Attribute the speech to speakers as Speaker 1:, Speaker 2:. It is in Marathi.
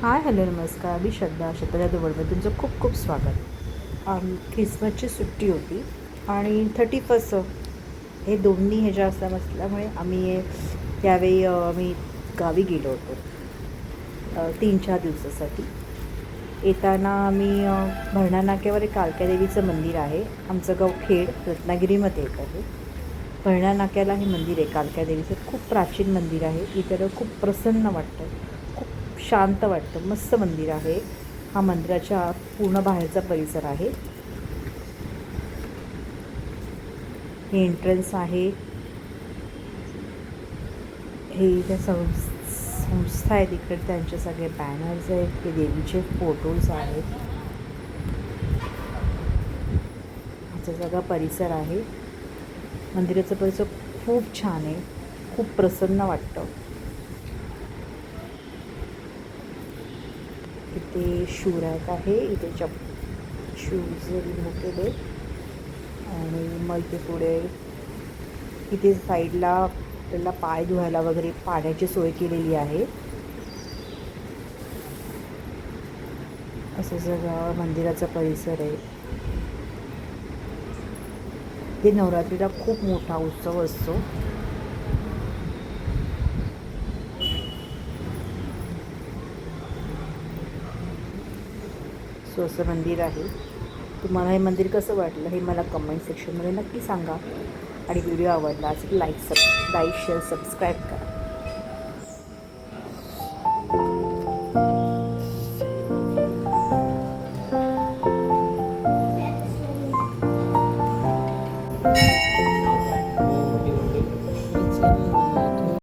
Speaker 1: हाय हॅलो नमस्कार. मी श्रद्धा दुबळमध्ये तुमचं खूप खूप स्वागत. ख्रिसमसची सुट्टी होती आणि 31st हे दोन्ही ह्याच्या असल्यामुळे आम्ही त्यावेळी आम्ही गावी गेलो होतो 3-4 दिवसासाठी. येताना आम्ही भरणा नाक्यावर एक कालक्या देवीचं मंदिर आहे. आमचं गाव खेड रत्नागिरीमध्ये येत आहे. भरणा नाक्याला हे मंदिर आहे कालक्या देवीचं. खूप प्राचीन मंदिर आहे. इकडं खूप प्रसन्न वाटतं, खूप शांत वाटतं. मस्त मंदिर आहे. हा मंदिराच्या पूर्ण बाहेरचा परिसर आहे. हे एंट्रन्स आहे. हे इथे संस्था आहे तिकडे, त्यांचे सगळे बॅनर्स आहेत. ते देवीचे फोटोज आहेत. ह्याचा सगळा परिसर आहे. मंदिराचा परिसर खूप छान आहे. खूप प्रसन्न वाटतं. इथे शूरॅक आहे. इथे शूज रिमूव्ह केले आणि मग इथे पुढे इथे साईडला आपल्याला पाय धुवायला वगैरे पाण्याची सोय केलेली आहे. असं सगळं मंदिराचा परिसर आहे. ते नवरात्रीला खूप मोठा उत्सव असतो. असं मंदिर आहे. तुम्हाला हे मंदिर कसं वाटलं हे मला कमेंट सेक्शनमध्ये नक्की सांगा. आणि व्हिडिओ आवडला असेल लाईक शेअर सबस्क्राईब करा.